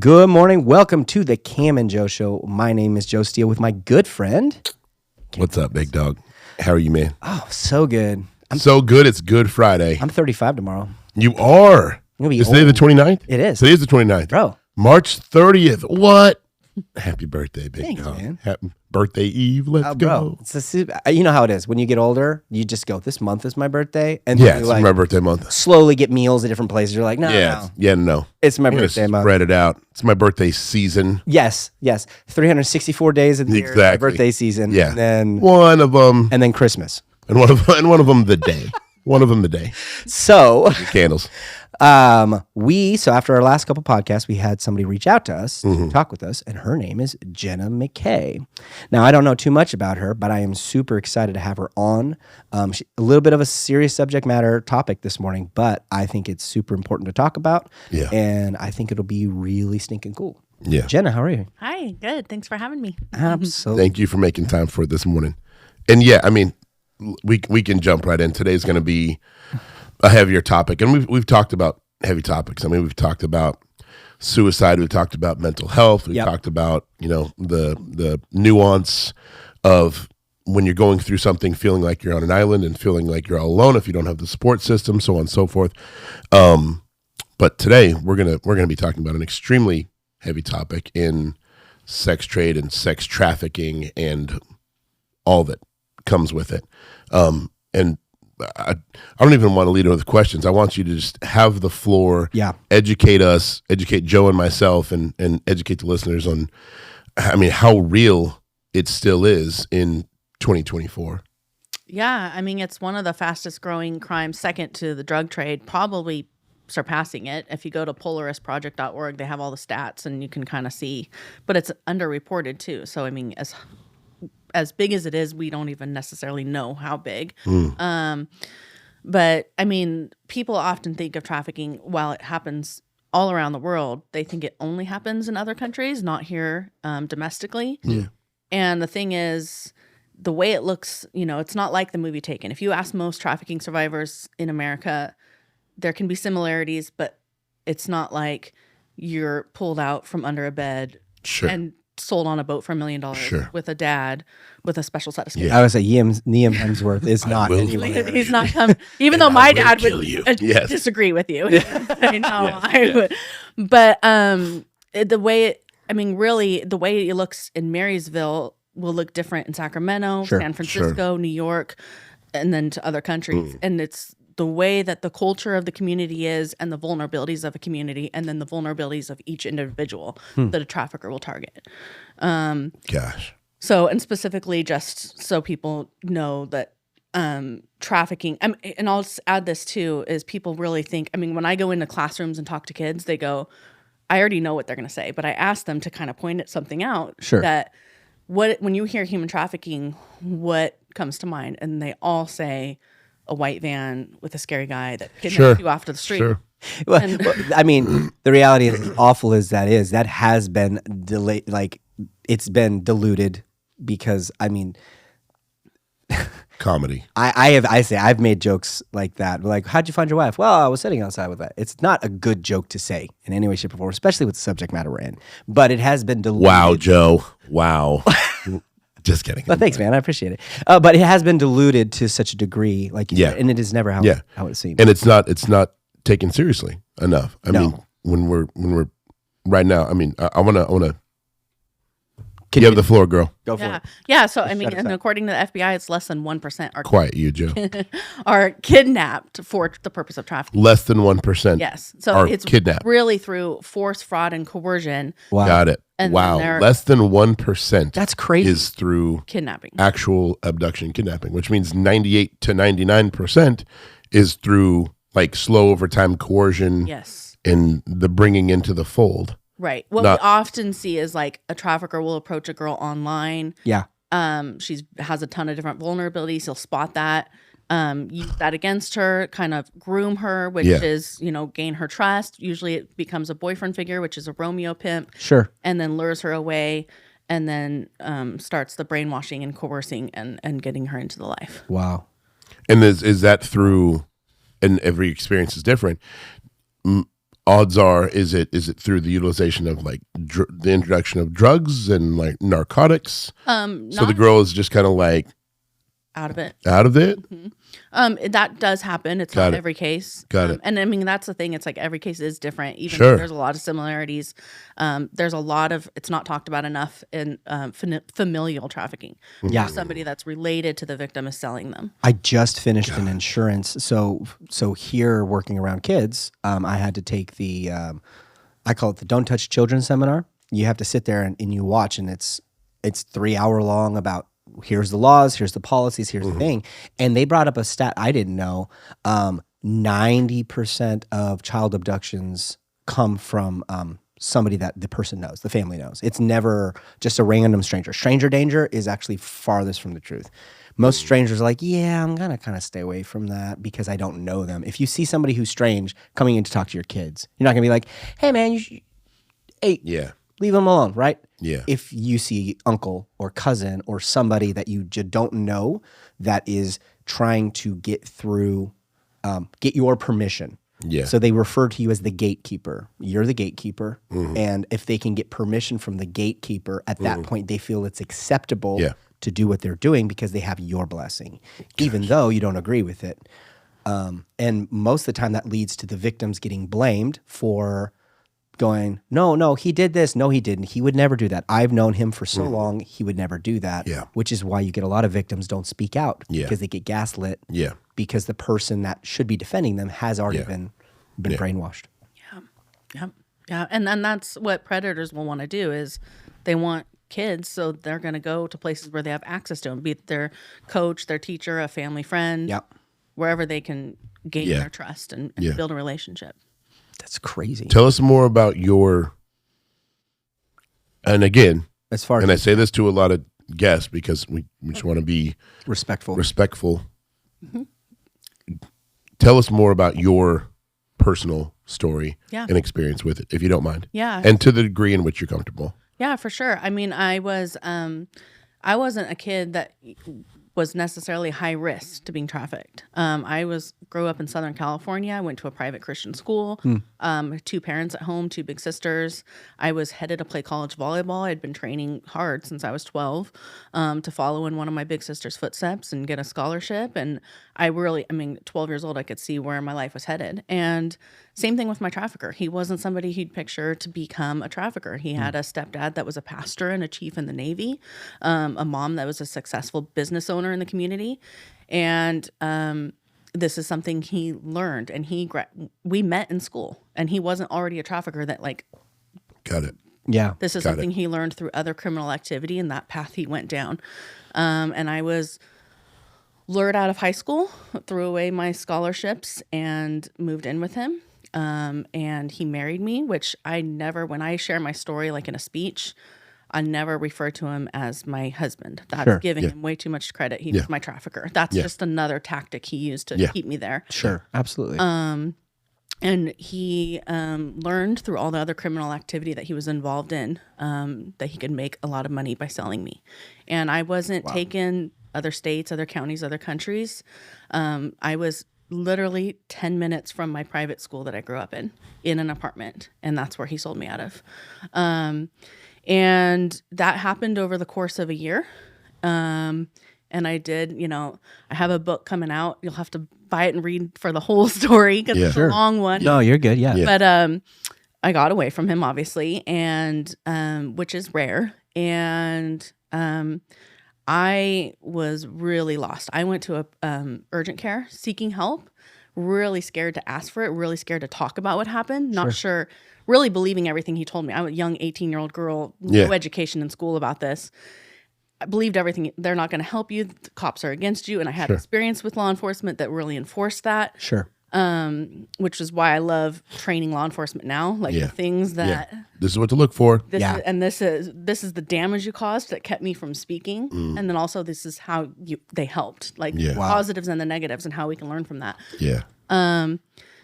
Good morning. Welcome to the Cam and Joe Show. My name is Joe Steele with my good friend. What's up, big dog? How are you, man? Oh, so good. So good, it's Good Friday. I'm 35 tomorrow. You are. Is today the 29th? It is. Today is the 29th. Bro. March 30th. What? Happy birthday, big Thanks, dog. man. Happy birthday eve. Let's go. You know how it is. When you get older, you just go, this month is my birthday. And Yeah, then it's you my birthday month. slowly get meals at different places. You're like, no. It's my I'm gonna birthday month. spread it out. It's my birthday season. Yes. 364 days of the year, my birthday season. Yeah. And then one of them. And then Christmas. And one of them the day. One of them the day. So the candles. So after our last couple podcasts, we had somebody reach out to us to talk with us, and her name is Jenna McKay. Now, I don't know too much about her, but I am super excited to have her on. A little bit of a serious subject matter topic this morning, but I think it's super important to talk about. Yeah. And I think it'll be really stinking cool. Yeah. Jenna, how are you? Hi, good. Thanks for having me. Absolutely. Thank you for making time for it this morning. And yeah, I mean, we can jump right in. Today's going to be a heavier topic, and we've talked about heavy topics. I mean, we've talked about suicide, we've talked about mental health, we've talked about the nuance of when you're going through something, feeling like you're on an island and feeling like you're all alone if you don't have the support system, so on and so forth. But today we're gonna be talking about an extremely heavy topic in sex trade and sex trafficking and all that comes with it. And I don't even want to lead with questions. I want you to just have the floor, educate us, educate Joe and myself, and educate the listeners on, I mean, how real it still is in 2024. Yeah, I mean, it's one of the fastest growing crimes, second to the drug trade, probably surpassing it. If you go to polarisproject.org, they have all the stats and you can kind of see, but it's underreported too. So, I mean, as big as it is, we don't even necessarily know how big. But I mean, people often think of trafficking while it happens all around the world. They think it only happens in other countries, not here domestically. Yeah. And the thing is, the way it looks, it's not like the movie Taken. If you ask most trafficking survivors in America, there can be similarities, but it's not like you're pulled out from under a bed and sold on a boat for $1 million with a dad with a special set of skills. I would say Liam Hemsworth is not. He's not coming, even though my dad would disagree with you. I know I would, but the way it looks in Marysville will look different in Sacramento, San Francisco, New York, and then to other countries. And it's the way that the culture of the community is and the vulnerabilities of a community and then the vulnerabilities of each individual that a trafficker will target. So, and specifically just so people know that trafficking, and I'll just add this too, is people really think, I mean, when I go into classrooms and talk to kids, they go, I already know what they're going to say, but I ask them to kind of point at something out that when you hear human trafficking, what comes to mind? And they all say, a white van with a scary guy that kidnaps you off to the street. Well, I mean, the reality is, as awful as that is, that has been delayed. Like, it's been diluted because, I mean, comedy. I've made jokes like that. Like, how'd you find your wife? Well, I was sitting outside with that. It's not a good joke to say in any way, shape, or form, especially with the subject matter we're in. But it has been diluted. Wow, Joe. Wow. Just kidding. Well, thanks, man. I appreciate it. But it has been diluted to such a degree, like you said, and it is never how it seems. And it's not taken seriously enough. I mean, when we're right now. I mean, I wanna. You have the floor, girl. Go for it. Yeah. So I mean, and according to the FBI, it's less than 1% are quiet. You, Joe, are kidnapped for the purpose of trafficking. Less than 1%. Yes. So it's kidnapped really through force, fraud, and coercion. Wow. Got it. And wow. Less than 1%. That's crazy. Is through kidnapping, actual abduction, kidnapping, which means 98 to 99% is through like slow overtime coercion. Yes. And the bringing into the fold. Right. What we often see is like a trafficker will approach a girl online. Yeah. She has a ton of different vulnerabilities. He'll spot that, use that against her, kind of groom her, which is, gain her trust. Usually it becomes a boyfriend figure, which is a Romeo pimp. Sure. And then lures her away and then starts the brainwashing and coercing and getting her into the life. And is that through, and every experience is different. odds are, is it through the utilization of like the introduction of drugs and like narcotics? So the girl is just kind of like out of it. Mm-hmm. That does happen. It's not every case. Got it. And I mean, that's the thing. It's like every case is different. Even Sure. though there's a lot of similarities. There's a lot of, it's not talked about enough in familial trafficking. Yeah. Where somebody that's related to the victim is selling them. I just finished an insurance. So here working around kids, I had to take the, I call it the Don't Touch Children seminar. You have to sit there and you watch, and it's 3 hour long about here's the laws, here's the policies, here's the thing. And they brought up a stat I didn't know. 90% of child abductions come from somebody that the person knows, the family knows. It's never just a random stranger. Stranger danger is actually farthest from the truth. Most strangers are like, yeah, I'm going to kind of stay away from that because I don't know them. If you see somebody who's strange coming in to talk to your kids, you're not going to be like, hey, man, leave them alone, right? Yeah. If you see uncle or cousin or somebody that you just don't know that is trying to get through, get your permission. Yeah. So they refer to you as the gatekeeper. You're the gatekeeper. And if they can get permission from the gatekeeper, at that point, they feel it's acceptable to do what they're doing because they have your blessing, even though you don't agree with it. And most of the time that leads to the victims getting blamed for going, no, he did this. No, he didn't. He would never do that. I've known him for so long. He would never do that. Yeah. Which is why you get a lot of victims don't speak out because they get gaslit. Yeah. Because the person that should be defending them has already been brainwashed. Yeah. And then that's what predators will want to do is they want kids, so they're going to go to places where they have access to them, be it their coach, their teacher, a family friend, wherever they can gain their trust and build a relationship. That's crazy. Tell us more about your, and again, as far as I say this to a lot of guests because we just want to be respectful. Mm-hmm. Tell us more about your personal story and experience with it, if you don't mind. Yeah. And to the degree in which you're comfortable. Yeah, for sure. I mean, I wasn't a kid that was necessarily high risk to being trafficked. I grew up in Southern California. I went to a private Christian school. 2 parents at home, 2 big sisters. I was headed to play college volleyball. I'd been training hard since I was 12 to follow in one of my big sister's footsteps and get a scholarship. And 12 years old, I could see where my life was headed. And same thing with my trafficker. He wasn't somebody he'd picture to become a trafficker. He had a stepdad that was a pastor and a chief in the Navy, a mom that was a successful business owner in the community. And this is something he learned. And we met in school. And he wasn't already a trafficker that Got it. Yeah. This is something he learned through other criminal activity and that path he went down. And I was lured out of high school, threw away my scholarships, and moved in with him. And he married me, which when I share my story, like in a speech, I never refer to him as my husband. That's giving him way too much credit. He was my trafficker. That's just another tactic he used to keep me there. Sure. Absolutely. And he learned through all the other criminal activity that he was involved in that he could make a lot of money by selling me. And I wasn't taking other states, other counties, other countries. I was literally 10 minutes from my private school that I grew up in an apartment. And that's where he sold me out of. And that happened over the course of a year. And I did, I have a book coming out. You'll have to buy it and read for the whole story because it's a long one. No, you're good. Yeah. But I got away from him, obviously, and which is rare. And I was really lost. I went to a urgent care seeking help, really scared to ask for it, really scared to talk about what happened, not sure, really believing everything he told me. I'm a young 18-year-old girl, no education in school about this. I believed everything. They're not going to help you. The cops are against you. And I had experience with law enforcement that really enforced that. Sure. Which is why I love training law enforcement now. Like the things that this is what to look for. This is the damage you caused that kept me from speaking. And then also this is how they helped, like positives and the negatives and how we can learn from that. Yeah.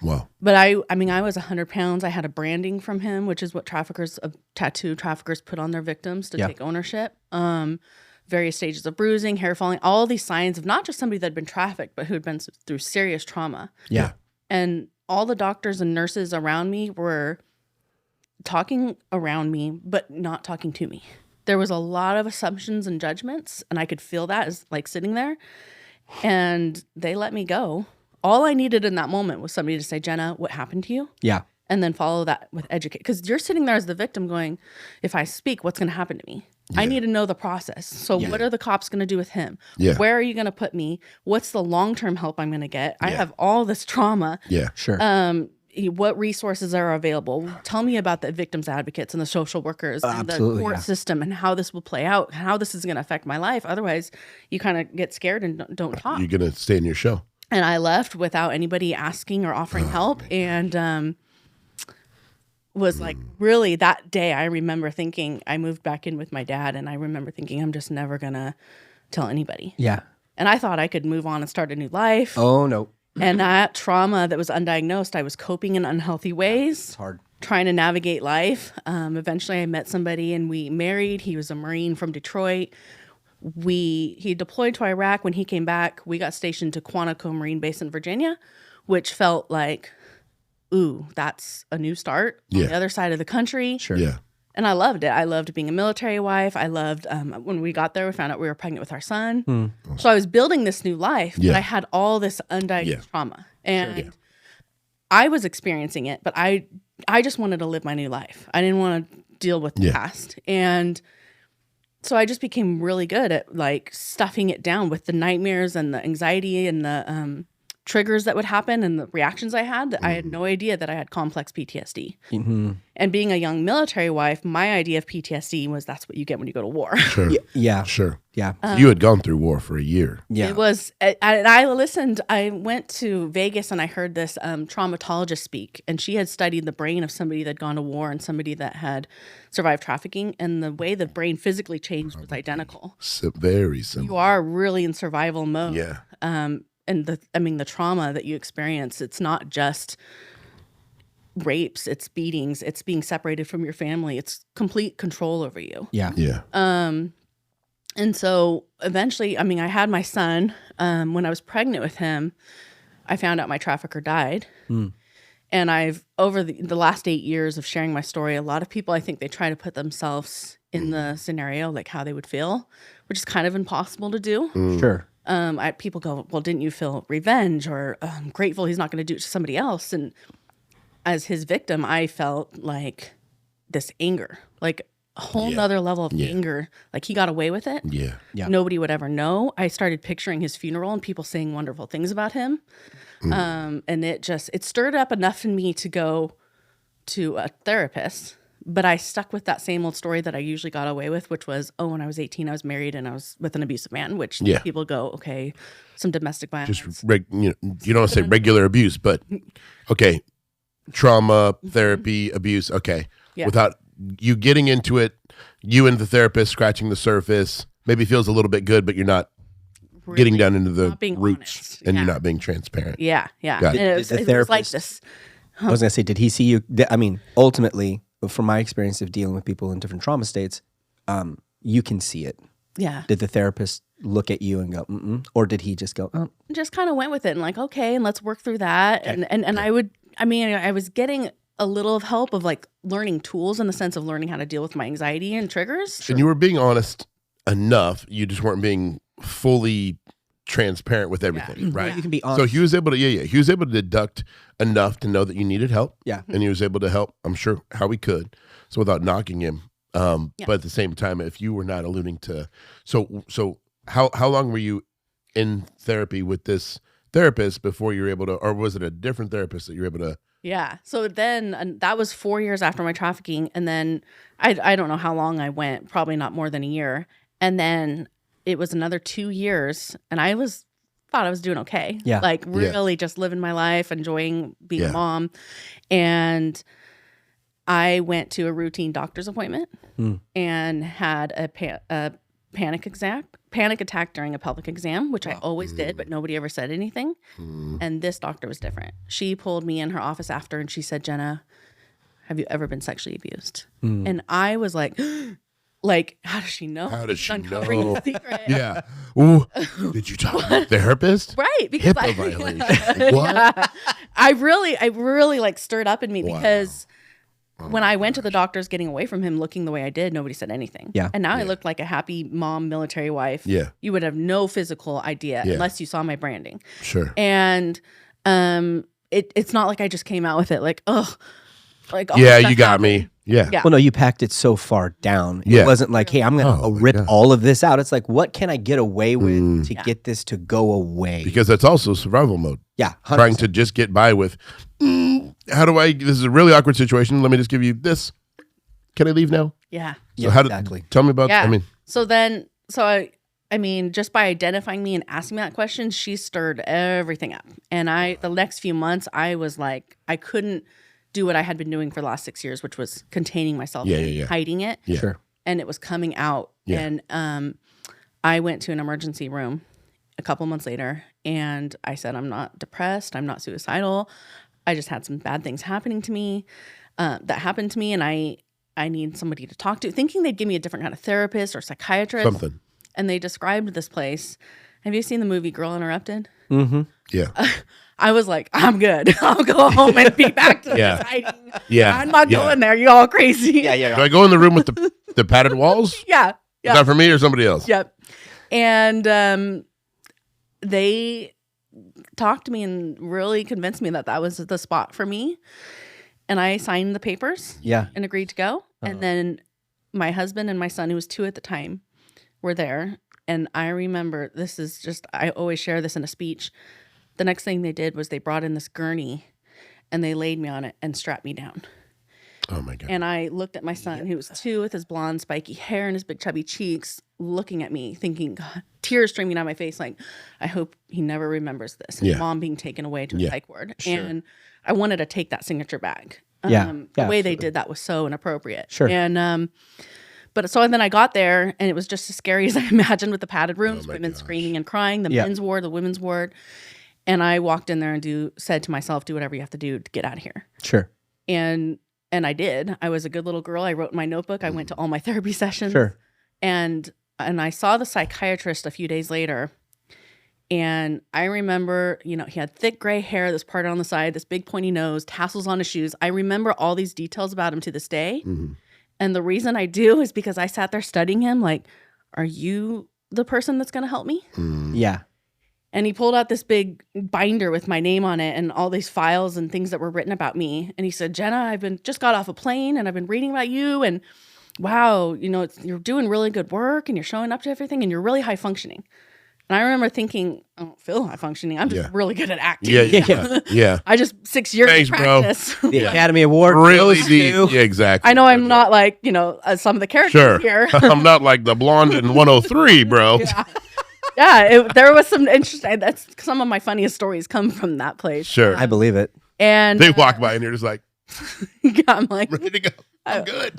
Wow. But I was 100 pounds. I had a branding from him, which is what tattoo traffickers put on their victims to take ownership. Various stages of bruising, hair falling, all these signs of not just somebody that had been trafficked, but who had been through serious trauma. Yeah. And all the doctors and nurses around me were talking around me, but not talking to me. There was a lot of assumptions and judgments, and I could feel that as like sitting there, and they let me go. All I needed in that moment was somebody to say, Jenna, what happened to you? Yeah. And then follow that with educate. Because you're sitting there as the victim going, if I speak, what's going to happen to me? Yeah. I need to know the process. So what are the cops going to do with him? Yeah. Where are you going to put me? What's the long-term help I'm going to get? I have all this trauma. Yeah. Sure. What resources are available? Tell me about the victims advocates and the social workers and the court system and how this will play out, how this is going to affect my life. Otherwise, you kind of get scared and don't talk. You're going to stay in your shell. And I left without anybody asking or offering help. And was like, really, that day, I remember thinking, I moved back in with my dad, and I remember thinking, I'm just never going to tell anybody. Yeah. And I thought I could move on and start a new life. Oh, no. And that trauma that was undiagnosed, I was coping in unhealthy ways. It's hard. Trying to navigate life. Eventually, I met somebody, and we married. He was a Marine from Detroit. He deployed to Iraq. When he came back, we got stationed to Quantico Marine Base in Virginia, which felt like, ooh, that's a new start on the other side of the country. Sure. Yeah. And I loved it. I loved being a military wife. I loved when we got there, we found out we were pregnant with our son. So I was building this new life, but I had all this undiagnosed trauma. And I was experiencing it, but I just wanted to live my new life. I didn't want to deal with the past. And so I just became really good at like stuffing it down with the nightmares and the anxiety and the triggers that would happen and the reactions I had. I had no idea that I had complex PTSD. And being a young military wife, my idea of PTSD was that's what you get when you go to war. Sure. Yeah. Sure. Yeah. You had gone through war for a year. Yeah. It was, I listened, I went to Vegas and I heard this traumatologist speak, and she had studied the brain of somebody that had gone to war and somebody that had survived trafficking, and the way the brain physically changed was identical. Very simple. You are really in survival mode. Yeah. And the trauma that you experience, it's not just rapes, it's beatings, it's being separated from your family, it's complete control over you. Yeah. Yeah. And so eventually, I had my son. When I was pregnant with him, I found out my trafficker died. And I've, over the last 8 years of sharing my story, a lot of people, I think they try to put themselves in the scenario, like how they would feel, which is kind of impossible to do. Sure. People go, well, didn't you feel revenge or grateful he's not going to do it to somebody else? And as his victim, I felt like this anger, like a whole nother level of anger. Like he got away with it. Yeah. Nobody would ever know. I started picturing his funeral and people saying wonderful things about him. And it stirred up enough in me to go to a therapist. But I stuck with that same old story that I usually got away with, which was, when I was 18, I was married and I was with an abusive man, which people go, okay, some domestic violence. Just, you don't want to say regular abuse, but okay, trauma, therapy, abuse, okay. Yeah. Without you getting into it, you and the therapist scratching the surface, maybe feels a little bit good, but you're not really getting down into the roots and you're not being transparent. Yeah. It was like this. I was going to say, did he see you? Ultimately, from my experience of dealing with people in different trauma states, you can see it. Yeah. Did the therapist look at you and go, or did he just go, oh? Just kind of went with it and like, okay, and let's work through that. Okay. And I was getting a little of help of like learning tools in the sense of learning how to deal with my anxiety and triggers. And you were being honest enough. You just weren't being fully transparent with everything, right? You can be honest. So he was able to, he was able to deduct enough to know that you needed help. Yeah. And he was able to help, I'm sure, how he could. So without knocking him. But at the same time, if you were not alluding to, so how long were you in therapy with this therapist before you were able to, or was it a different therapist that you were able to? Yeah. So then that was 4 years after my trafficking. And then I don't know how long I went, probably not more than a year. And then it was another 2 years and I thought I was doing okay. Yeah. Like really just living my life, enjoying being a mom. And I went to a routine doctor's appointment and had a panic attack during a pelvic exam, which I always did, but nobody ever said anything. And this doctor was different. She pulled me in her office after and she said, Jenna, have you ever been sexually abused? And I was like Like, how does she know? How does she Uncovering know? the secret. Yeah. Ooh, did you talk to the therapist? Right. Because HIPAA violation. What? Yeah, I really like stirred up in me because when I went to the doctors getting away from him looking the way I did, nobody said anything. Yeah. And now I looked like a happy mom, military wife. Yeah. You would have no physical idea unless you saw my branding. Sure. And it's not like I just came out with it like, oh, like you got me. Yeah. Well, no, you packed it so far down. Yeah. It wasn't like, hey, I'm going to rip all of this out. It's like, what can I get away with to get this to go away? Because that's also survival mode. Yeah. 100%. Trying to just get by with, how do I, this is a really awkward situation. Let me just give you this. Can I leave now? Yeah. So exactly. Tell me about, I mean. So I mean, just by identifying me and asking me that question, she stirred everything up. And the next few months, I was like, I couldn't do what I had been doing for the last 6 years, which was containing myself and hiding it. Yeah. Sure. And it was coming out. Yeah. And I went to an emergency room a couple months later, and I said, I'm not depressed. I'm not suicidal. I just had some bad things happening to me that happened to me, and I need somebody to talk to, thinking they'd give me a different kind of therapist or psychiatrist. Something. And they described this place. Have you seen the movie Girl Interrupted? Mm-hmm. Yeah. I was like, I'm good. I'll go home and be back to this hiding. Yeah. I'm not going there. You're all crazy. Yeah. Do I go in the room with the padded walls? Yeah. Is that for me or somebody else? Yep. And they talked to me and really convinced me that was the spot for me. And I signed the papers. Yeah. And agreed to go. And then my husband and my son, who was 2 at the time, were there. And I remember, this is just, I always share this in a speech. The next thing they did was they brought in this gurney and they laid me on it and strapped me down. Oh my God. And I looked at my son, who was 2 with his blonde, spiky hair and his big chubby cheeks, looking at me, thinking, God, tears streaming down my face. Like, I hope he never remembers this. And Mom being taken away to a psych ward. Sure. And I wanted to take that signature back. The way they did that was so inappropriate. Sure. And, but so then I got there, and it was just as scary as I imagined, with the padded rooms, women screaming and crying, the men's ward, the women's ward. And I walked in there and said to myself, do whatever you have to do to get out of here. Sure. And I did. I was a good little girl. I wrote in my notebook. I went to all my therapy sessions. Sure. And I saw the psychiatrist a few days later. And I remember, he had thick gray hair that's parted on the side, this big pointy nose, tassels on his shoes. I remember all these details about him to this day. Mm-hmm. And the reason I do is because I sat there studying him like, are you the person that's going to help me? Yeah. And he pulled out this big binder with my name on it and all these files and things that were written about me. And he said, Jenna, just got off a plane and I've been reading about you. And wow, you're doing really good work and you're showing up to everything and you're really high functioning. And I remember thinking, I don't feel high functioning. I'm just really good at acting. Yeah. I just 6 years Thanks, of practice. Bro. The Academy Award. Really deep. Yeah, exactly. I know I'm not like, some of the characters here. I'm not like the blonde in 103, bro. There was some interesting, some of my funniest stories come from that place. Sure. I believe it. And they walk by and you're just like, I'm like, ready to go. I'm good.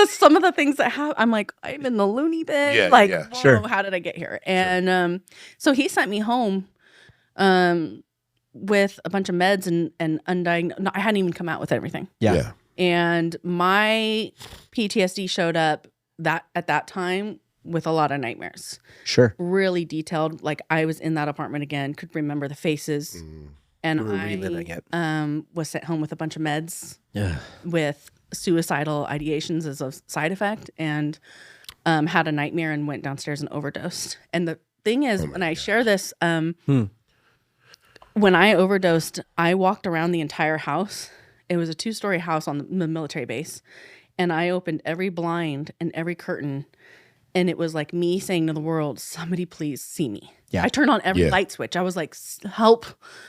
Some of the things that happen, I'm like, I'm in the loony bin. Whoa, sure. How did I get here? And so he sent me home with a bunch of meds and undiagnosed. No, I hadn't even come out with everything. Yeah. And my PTSD showed up at that time with a lot of nightmares. Sure. Really detailed. Like, I was in that apartment again, could remember the faces. And I was sent home with a bunch of meds with suicidal ideations as a side effect, and had a nightmare and went downstairs and overdosed. And the thing is, when I share this, when I overdosed, I walked around the entire house. It was a 2-story house on the military base. And I opened every blind and every curtain. And it was like me saying to the world, somebody please see me. Yeah. I turned on every light switch. I was like, help.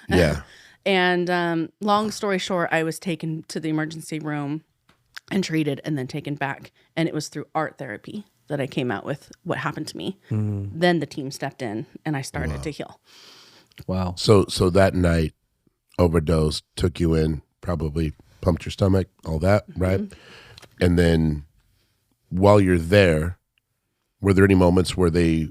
Yeah. And long story short, I was taken to the emergency room and treated and then taken back. And it was through art therapy that I came out with what happened to me. Then the team stepped in and I started to heal. Wow. So that night, overdose, took you in, probably pumped your stomach, all that, right? And then while you're there, were there any moments where they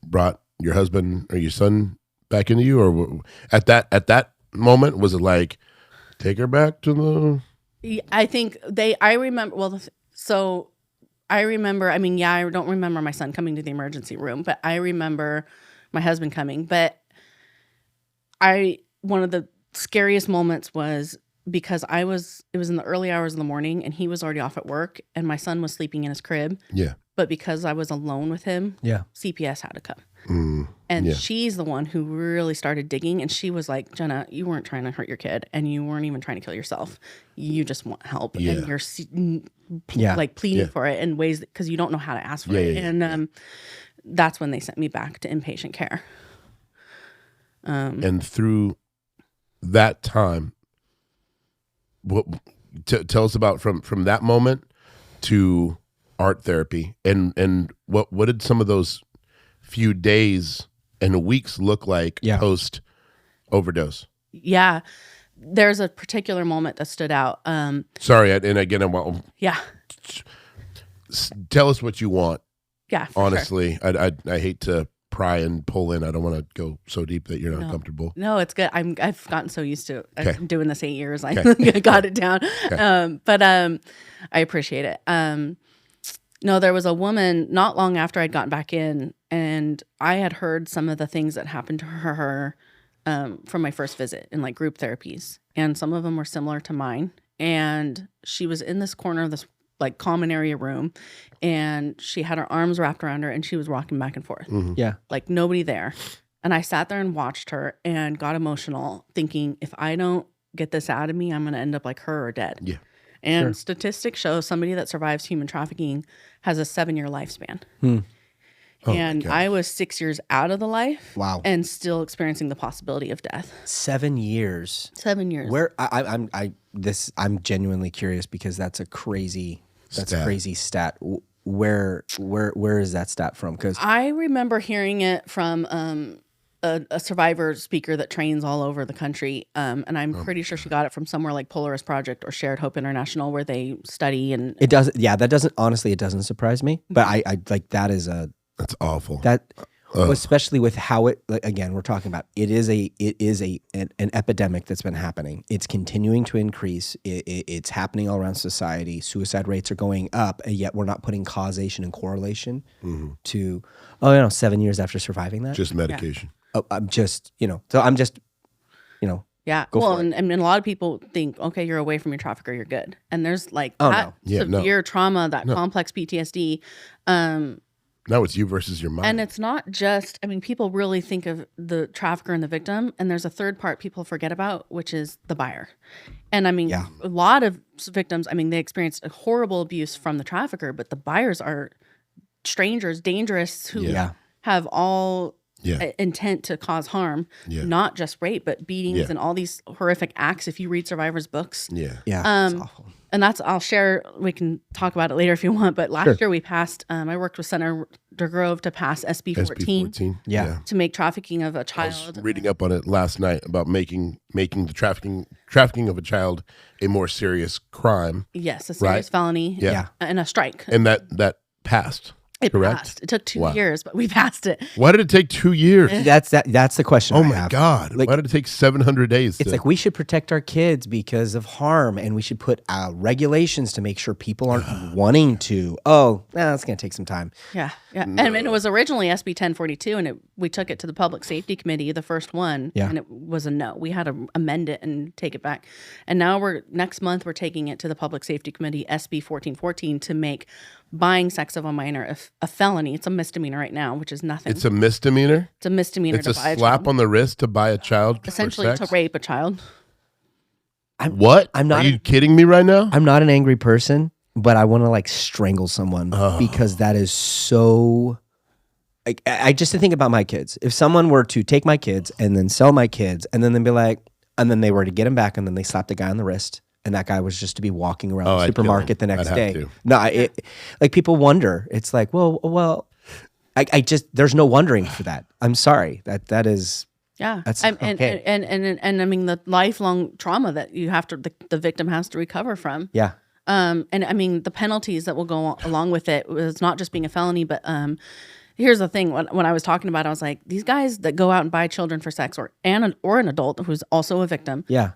brought your husband or your son back into you? Or at that moment, was it like, take her back to the... I think I remember, so I remember, I mean, yeah, I don't remember my son coming to the emergency room, but I remember my husband coming. But one of the scariest moments was because it was in the early hours of the morning and he was already off at work and my son was sleeping in his crib. Yeah. But because I was alone with him, CPS had to come. And she's the one who really started digging. And she was like, Jenna, you weren't trying to hurt your kid and you weren't even trying to kill yourself. You just want help. And you're like pleading for it in ways because you don't know how to ask for it. And that's when they sent me back to inpatient care. And through that time, tell us about from that moment to art therapy and what did some of those few days and weeks look like post overdose? Yeah, there's a particular moment that stood out. Sorry, and again, tell us what you want. Yeah, honestly, sure. I hate to pry and pull in. I don't want to go so deep that you're not comfortable. No, it's good. I've gotten so used to it. Okay. I'm doing this 8 years. I got it down. Okay. But I appreciate it. No, there was a woman not long after I'd gotten back in, and I had heard some of the things that happened to her from my first visit in like group therapies, and some of them were similar to mine. And she was in this corner of this like common area room, and she had her arms wrapped around her and she was rocking back and forth. Mm-hmm. Yeah. Like nobody there. And I sat there and watched her and got emotional thinking, if I don't get this out of me, I'm going to end up like her or dead. Yeah. And statistics show somebody that survives human trafficking has a 7-year lifespan. And I was 6 years out of the life. Wow. And still experiencing the possibility of death. 7 years. 7 years. Where I'm genuinely curious because that's a crazy stat. Where is that stat from? Because I remember hearing it from a survivor speaker that trains all over the country, and I'm pretty sure she got it from somewhere like Polaris Project or Shared Hope International, where they study and it doesn't. Yeah, that doesn't. Honestly, it doesn't surprise me. But I like that is a that's awful. That. Especially with how it, like, again, we're talking about it is an epidemic that's been happening. It's continuing to increase. It's happening all around society. Suicide rates are going up, and yet we're not putting causation and correlation to 7 years after surviving that. Just medication. Yeah. I'm just. Yeah. Well, and a lot of people think, okay, you're away from your trafficker, you're good. And there's like severe trauma, that complex PTSD. No, it's you versus your mind. And it's not just, people really think of the trafficker and the victim, and there's a third part people forget about, which is the buyer. And a lot of victims, they experienced a horrible abuse from the trafficker, but the buyers are strangers, dangerous, who have all intent to cause harm, not just rape, but beatings and all these horrific acts. If you read survivors' books. It's awful. And I'll share, we can talk about it later if you want, but last year we passed, I worked with Senator Grove to pass SB 14. To make trafficking of a child. I was reading up on it last night about making the trafficking of a child a more serious crime. Yes, a serious felony. Yeah. And a strike. And that passed. It correct? Passed. It took 2 years, but we passed it. Why did it take 2 years? That's the question. Oh my God! Like, why did it take 700 days? It's like we should protect our kids because of harm, and we should put regulations to make sure people aren't wanting to. It's going to take some time. Yeah. No. And it was originally SB 1042, and we took it to the Public Safety Committee, the first one, and it was a no. We had to amend it and take it back, and now next month we're taking it to the Public Safety Committee, SB 1414, to make buying sex of a minor a felony. It's a misdemeanor right now, which is nothing. It's a misdemeanor? It's a misdemeanor. It's a slap on the wrist to buy a child. Essentially to rape a child. What? Are you kidding me right now? I'm not an angry person, but I want to strangle someone because that is so. I just think about my kids. If someone were to take my kids and then sell my kids and then they'd be like, and then they were to get them back and then they slapped a guy on the wrist. And that guy was just to be walking around the supermarket the next day. No, people wonder. It's like, well, I just there's no wondering for that. I'm sorry. That is That's okay. And the lifelong trauma that you have to the victim has to recover from. Yeah. The penalties that will go along with it was not just being a felony, but here's the thing. When I was talking about it, I was like, these guys that go out and buy children for sex or an adult who's also a victim. Yeah.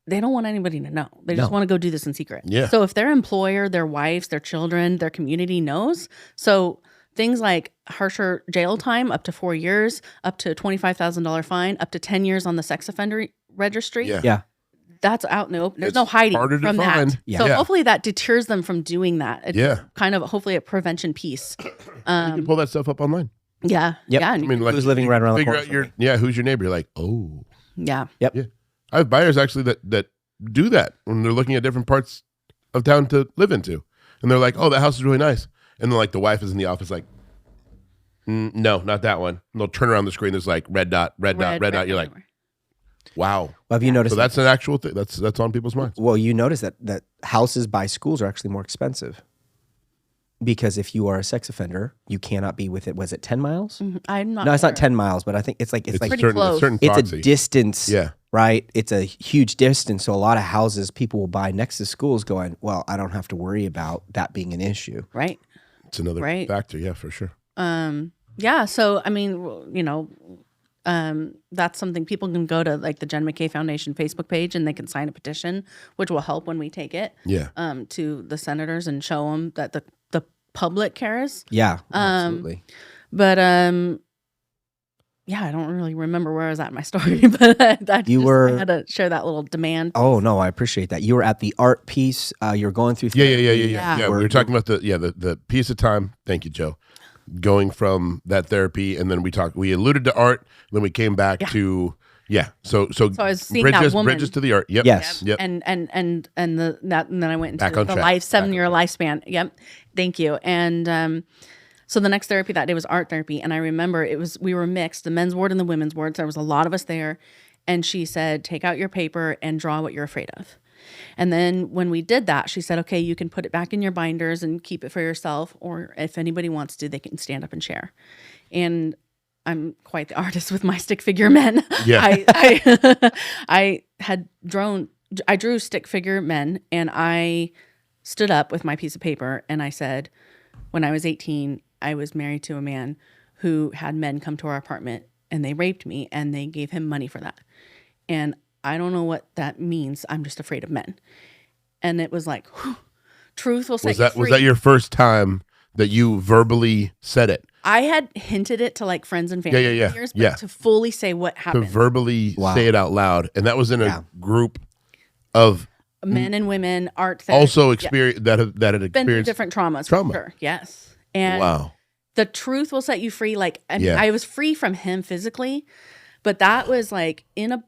they don't want anybody to know. They just want to go do this in secret. Yeah. So if their employer, their wives, their children, their community knows, so things like harsher jail time, up to 4 years, up to $25,000 fine, up to 10 years on the sex offender registry. Yeah. That's out in the open. There's It's no hiding harder to from find. that. Yeah. So Yeah. hopefully that deters them from doing that. It's kind of hopefully a prevention piece. You can pull that stuff up online. Yeah. Yep. Yeah. I mean, like, Who's living right around the figure corner out from your who's your neighbor? You're like, oh, yeah. Yep. yeah. I have buyers actually that do that when they're looking at different parts of town to live into, and they're like, oh, that house is really nice, and then like the wife is in the office like, no, not that one. And they'll turn around the screen. There's like red dot. You're like, wow. Well, have you noticed? So that's an actual thing. That's on people's minds. Well, you notice that houses by schools are actually more expensive. Because if you are a sex offender, you cannot be with it. Was it 10 miles? I'm not. No, it's sure. not 10 miles, but I think it's like pretty certain, close. a certain it's proxy. a distance. Yeah. Right. It's a huge distance. So a lot of houses people will buy next to schools, going, well, I don't have to worry about that being an issue. Right. It's another factor. Yeah, for sure. Yeah. So I mean, you know, that's something people can go to, like the Jenna McKay Foundation Facebook page, and they can sign a petition, which will help when we take it. Yeah. To the senators and show them that the public cares. Yeah. Absolutely. But yeah, I don't really remember where I was at in my story, but I had to share that little demand. Oh no, I appreciate that. You were at the art piece. You're going through. Yeah. We were talking about the piece of time. Thank you, Joe. Going from that therapy, and then we alluded to art, then we came back to So I was seeing that woman. bridges to the art. Yep. Yes. Yep. And then I went into the 7-year lifespan. Yep. Thank you. And so the next therapy that day was art therapy, and I remember we were mixed, the men's ward and the women's ward. So there was a lot of us there, and she said, "Take out your paper and draw what you're afraid of." And then when we did that, she said, "Okay, you can put it back in your binders and keep it for yourself, or if anybody wants to, they can stand up and share." And I'm quite the artist with my stick figure men. Yeah. I drew stick figure men, and I stood up with my piece of paper, and I said, when I was 18, I was married to a man who had men come to our apartment, and they raped me, and they gave him money for that. And I don't know what that means. I'm just afraid of men. And it was like, whew, truth will set you free. Was that your first time that you verbally said it? I had hinted it to like friends and family years, but to fully say what happened. To verbally say it out loud. And that was in a group of men and women, art therapy. Also experience that had experienced been through different traumas. For sure. Yes. And the truth will set you free. Like, I was free from him physically, but that was like in a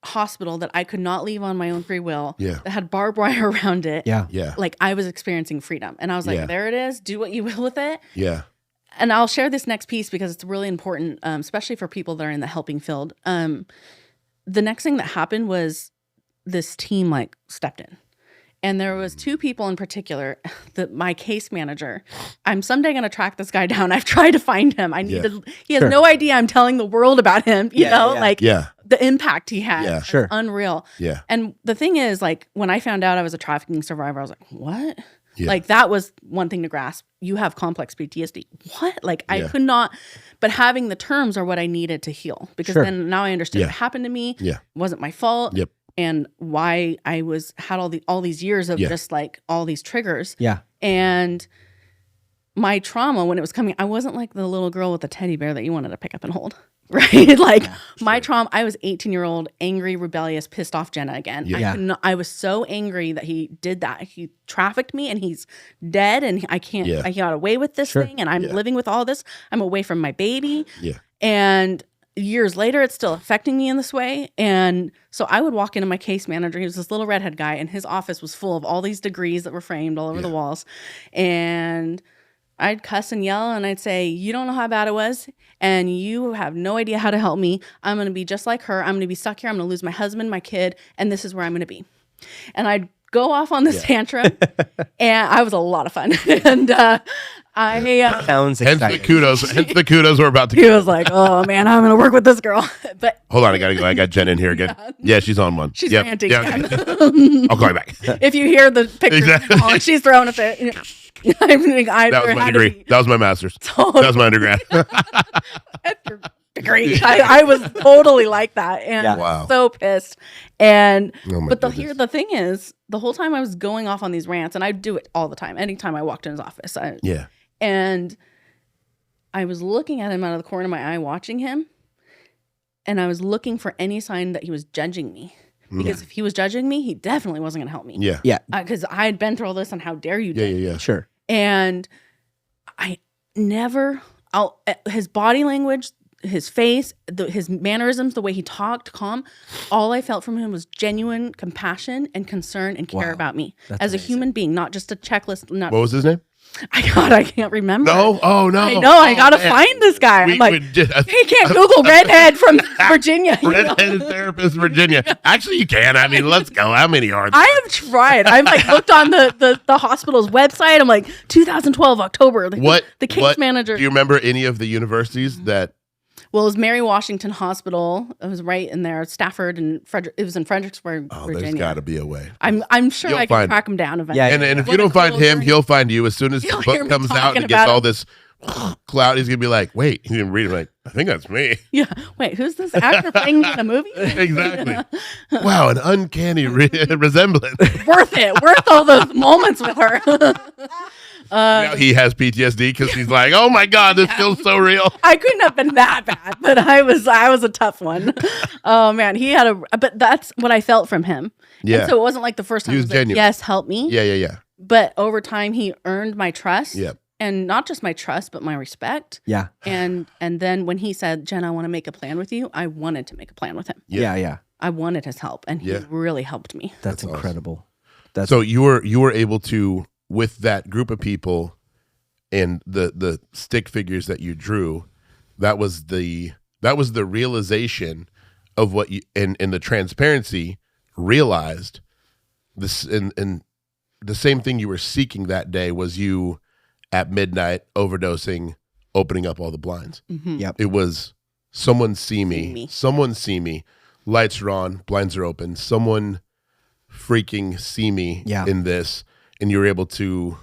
hospital that I could not leave on my own free will. Yeah. That had barbed wire around it. Yeah. Yeah. Like I was experiencing freedom. And I was like, there it is. Do what you will with it. Yeah. And I'll share this next piece because it's really important, especially for people that are in the helping field. The next thing that happened was this team like stepped in. And there was 2 people in particular, my case manager. I'm someday going to track this guy down. I've tried to find him. He has no idea I'm telling the world about him, you know, the impact he had. Yeah. Sure. Unreal. Yeah. And the thing is, like, when I found out I was a trafficking survivor, I was like, what? Yeah. Like, that was one thing to grasp. You have complex PTSD. What? Like, I could not, but having the terms are what I needed to heal. Because then now I understood what happened to me. Yeah. It wasn't my fault. Yep. And why I had all these years of just like all these triggers. Yeah. And my trauma when it was coming, I wasn't like the little girl with the teddy bear that you wanted to pick up and hold. Right? Like my trauma, I was 18-year-old, angry, rebellious, pissed off Jenna again. Yeah. I was so angry that he did that. He trafficked me and he's dead and I got away with this thing and I'm living with all this. I'm away from my baby. Yeah. And years later, it's still affecting me in this way. And so I would walk into my case manager. He was this little redhead guy, and his office was full of all these degrees that were framed all over the walls. And I'd cuss and yell, and I'd say, "You don't know how bad it was, and you have no idea how to help me. I'm going to be just like her. I'm going to be stuck here. I'm going to lose my husband, my kid, and this is where I'm going to be." And I'd go off on this tantrum, and I was a lot of fun. And Sounds exciting. Hence the kudos we're about to He was like, "Oh man, I'm gonna work with this girl." But hold on, I gotta go. I got Jen in here again. Yeah, she's on one. She's ranting. Yeah, okay. I'll call you back. If you hear the picture, she's throwing a fit. That was my degree. That was my master's. That was my undergrad. Degree. I was totally like that, and so pissed. And but the thing is, the whole time I was going off on these rants, and I do it all the time. Anytime I walked in his office, and I was looking at him out of the corner of my eye, watching him, and I was looking for any sign that he was judging me. Because if he was judging me, he definitely wasn't going to help me. Yeah. Because I had been through all this, and how dare you? Yeah. Sure. And I never, his body language, his face, his mannerisms, the way he talked, calm, all I felt from him was genuine compassion and concern and care about me as a human being, not just a checklist. What was his name? I can't remember. No? Oh, no. I know. I got to find this guy. I'm like, he can't Google redhead from Virginia. Redheaded therapist, Virginia. Actually, you can. I mean, let's go. How many are there? I have tried. I've like looked on the hospital's website. I'm like, 2012, October. The case manager. Do you remember any of the universities that? Well, it was Mary Washington Hospital. It was right in there. Stafford and it was in Fredericksburg, Virginia. There's got to be a way. I'm sure I can track him down eventually. Yeah, and if you don't find him, he'll find you as soon as the book comes out and gets all this cloud. He's gonna be like, "Wait," he's gonna read it like, "I think that's me." Yeah. Wait, who's this actor playing in a movie? Exactly. Wow, an uncanny resemblance. Worth all those moments with her. Now he has PTSD because he's like, "Oh my God, this feels so real." I couldn't have been that bad, but I was a tough one. Oh man, but that's what I felt from him. Yeah. And so it wasn't like the first time He was genuine. like, yes, help me. Yeah. But over time, he earned my trust. Yep. And not just my trust, but my respect. Yeah. And then when he said, "Jen, I want to make a plan with you," I wanted to make a plan with him. Yeah. I wanted his help, and he really helped me. That's incredible. Awesome. So you were able to, with that group of people and the stick figures that you drew, that was the realization of what you and the transparency realized this, and the same thing you were seeking that day was you at midnight overdosing, opening up all the blinds. Mm-hmm. Yep. It was someone see me, lights are on, blinds are open, someone freaking see me in this. And you're able to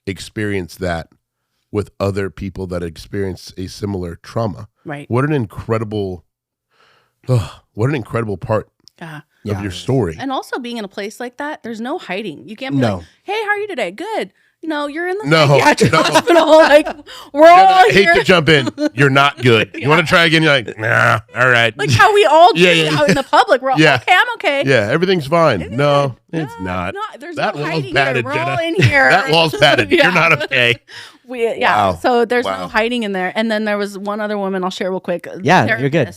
experience that with other people that experience a similar trauma. Right. What an incredible part of your story. And also being in a place like that, there's no hiding. You can't be like, "Hey, how are you today?" "Good." No, you're in the psychiatric hospital. Like, we're all here. I hate to jump in. You're not good. You want to try again? You're like, nah, all right. Like how we all do out in the public. We're all, "Okay, I'm okay." Yeah, everything's fine. No, it's not. There's that no wall's hiding padded, here. We're Jenna. all in here. That wall's padded. You're not okay. Wow. So there's no hiding in there. And then there was one other woman I'll share real quick. Yeah, you're good.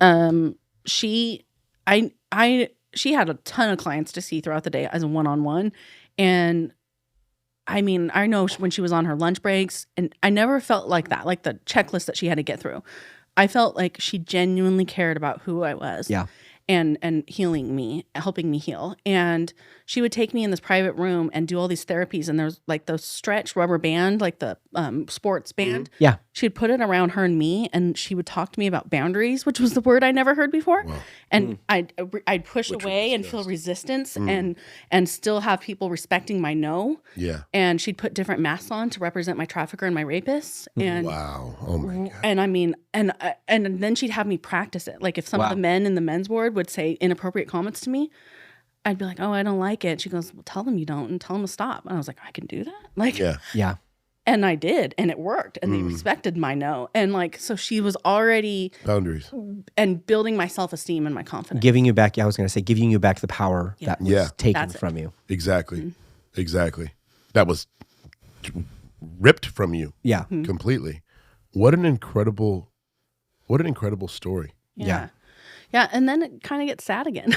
And she had a ton of clients to see throughout the day as a one-on-one. And I mean, I know when she was on her lunch breaks, and I never felt like that, like the checklist that she had to get through. I felt like she genuinely cared about who I was. Yeah. And healing me, helping me heal. And she would take me in this private room and do all these therapies. And there's like those stretch rubber band, like the sports band. Mm-hmm. Yeah. She'd put it around her and me, and she would talk to me about boundaries, which was the word I never heard before. Wow. And I'd push away and feel resistance and still have people respecting my no. Yeah. And she'd put different masks on to represent my trafficker and my rapist. And wow. Oh my God. And I mean, and then she'd have me practice it. Like if some of the men in the men's ward would say inappropriate comments to me, I'd be like, "Oh, I don't like it." She goes, "Well, tell them you don't, and tell them to stop." And I was like, "I can do that?" Like, yeah. And I did, and it worked, and they respected my no. And like, so she was already boundaries and building my self-esteem and my confidence. Giving you back, I was going to say, giving you back the power that was taken from you. Exactly. Exactly. That was ripped from you. Yeah. Completely. What an incredible story. Yeah. Yeah, and then it kind of gets sad again.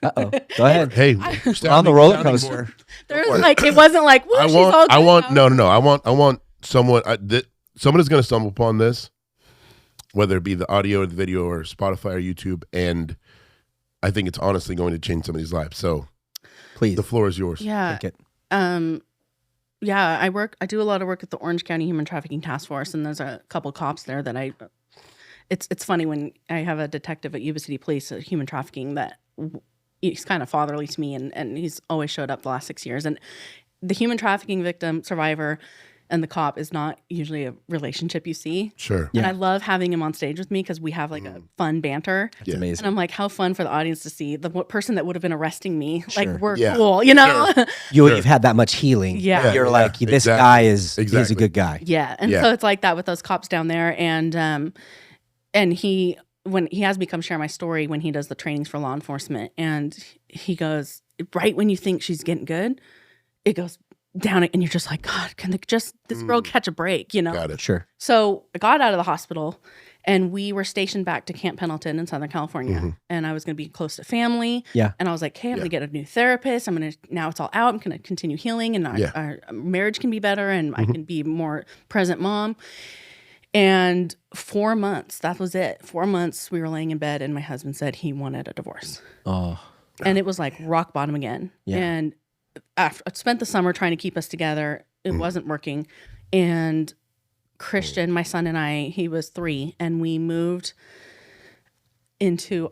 Uh-oh. Go ahead. Hey, we're on the roller coaster. There's like, it wasn't like, "Woo, she's all good." I want someone, someone is going to stumble upon this, whether it be the audio or the video or Spotify or YouTube, and I think it's honestly going to change somebody's life. So please, the floor is yours. Yeah. Take it. Yeah, I do a lot of work at the Orange County Human Trafficking Task Force, and there's a couple cops there that it's funny when I have a detective at Yuba City Police, human trafficking, that he's kind of fatherly to me, and he's always showed up the last 6 years. And the human trafficking victim survivor and the cop is not usually a relationship you see. Sure. And I love having him on stage with me because we have like a fun banter. That's amazing. And I'm like, how fun for the audience to see the person that would have been arresting me. Sure. Like, we're cool, you know? Sure. You've had that much healing. Yeah. You're like, this guy is he's a good guy. Yeah. And so it's like that with those cops down there. And he has me come share my story when he does the trainings for law enforcement. And he goes, right when you think she's getting good, it goes down, and you're just like, God, can this girl catch a break, you know? Got it. Sure. So I got out of the hospital, and we were stationed back to Camp Pendleton in Southern California. And I was going to be close to family. Yeah. And I was like, hey, I'm going to get a new therapist. Now it's all out. I'm going to continue healing, and our marriage can be better, and I can be more present mom. And 4 months, that was it. 4 months, we were laying in bed, and my husband said he wanted a divorce. Oh. And it was like rock bottom again. Yeah. And I spent the summer trying to keep us together. It wasn't working. And Christian, my son, and I, he was 3, and we moved into,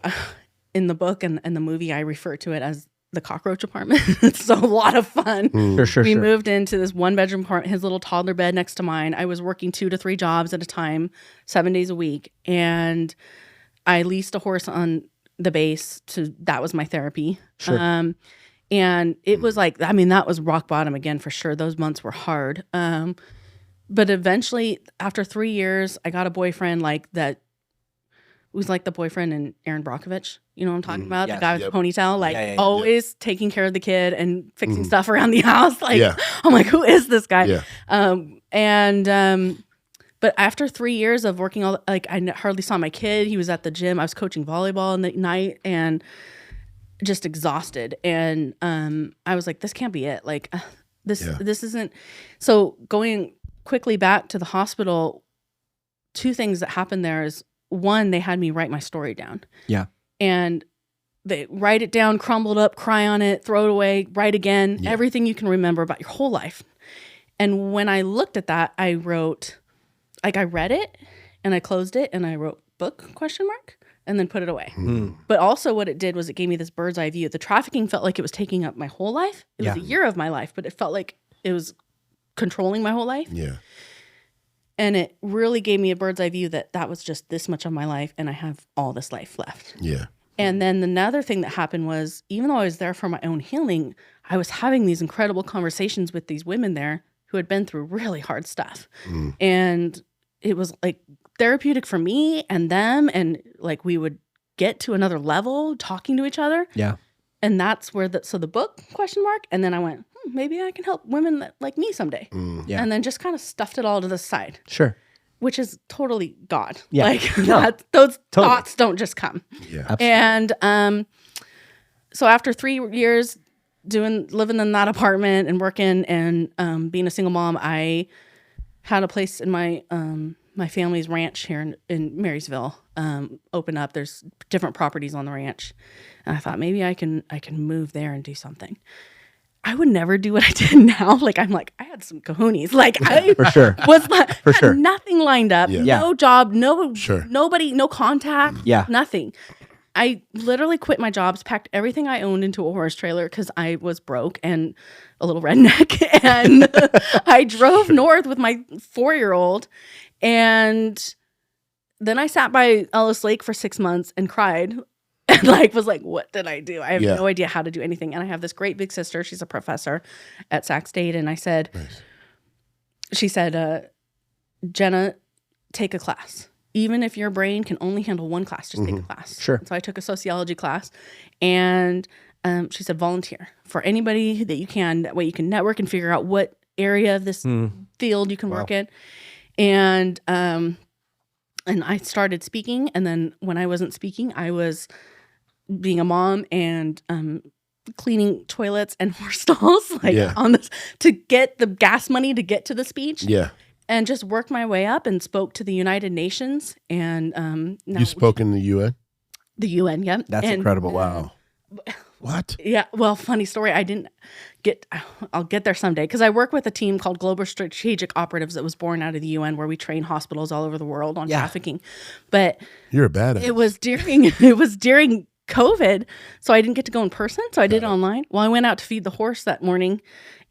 in the book and the movie, I refer to it as the cockroach apartment. It's a lot of fun. We moved into this 1-bedroom apartment, his little toddler bed next to mine. I was working 2 to 3 jobs at a time, 7 days a week. And I leased a horse on the base that was my therapy. Sure. And it was like, that was rock bottom again, for sure. Those months were hard. But eventually, after 3 years, I got a boyfriend like that. It was like the boyfriend in Aaron Brockovich. You know what I'm talking about? The guy with the ponytail, always taking care of the kid and fixing stuff around the house. Like, I'm like, who is this guy? Yeah. But after 3 years of working I hardly saw my kid. He was at the gym. I was coaching volleyball in the night and just exhausted. And I was like, this can't be it. Like, this isn't. So going quickly back to the hospital, 2 things that happened there is, one, they had me write my story down. Yeah. And they write it down, crumbled up, cry on it, throw it away, write again, everything you can remember about your whole life. And when I looked at that, I wrote, I read it and I closed it and I wrote book ? And then put it away. But also what it did was it gave me this bird's eye view. The trafficking felt like it was taking up my whole life. It was a year of my life, but it felt like it was controlling my whole life. Yeah. And it really gave me a bird's eye view that was just this much of my life, and I have all this life left. Yeah. And then another thing that happened was, even though I was there for my own healing, I was having these incredible conversations with these women there who had been through really hard stuff. And it was like therapeutic for me and them, and like we would get to another level talking to each other. Yeah. And that's where the book ? And then I went, maybe I can help women like me someday. Yeah. And then just kind of stuffed it all to the side. Sure. Which is totally God. Yeah. Like those thoughts don't just come. Yeah. Absolutely. And so after 3 years living in that apartment and working and being a single mom, I had a place in my family's ranch here in Marysville open up. There's different properties on the ranch. And I thought maybe I can move there and do something. I would never do what I did now. Like, I had some cojones. Like, I for sure. was like, had nothing lined up, no job, nobody, no contact, nothing. I literally quit my jobs, packed everything I owned into a horse trailer because I was broke and a little redneck. And I drove north with my 4-year-old. And then I sat by Ellis Lake for 6 months and cried. And was like, what did I do? I have no idea how to do anything. And I have this great big sister. She's a professor at Sac State. And I said, she said, Jenna, take a class. Even if your brain can only handle one class, just take a class. Sure. So I took a sociology class. And she said, volunteer for anybody that you can. That way you can network and figure out what area of this field you can work in. And I started speaking. And then when I wasn't speaking, I was being a mom and cleaning toilets and horse stalls on this to get the gas money to get to the speech. Yeah. And just worked my way up and spoke to the United Nations. And now you spoke in the UN? The UN, yeah. That's incredible. Wow. What? Yeah. Well, funny story. I'll get there someday because I work with a team called Global Strategic Operatives that was born out of the UN, where we train hospitals all over the world on trafficking. But you're a badass. It was during COVID, so I didn't get to go in person. So I did it online. Well, I went out to feed the horse that morning,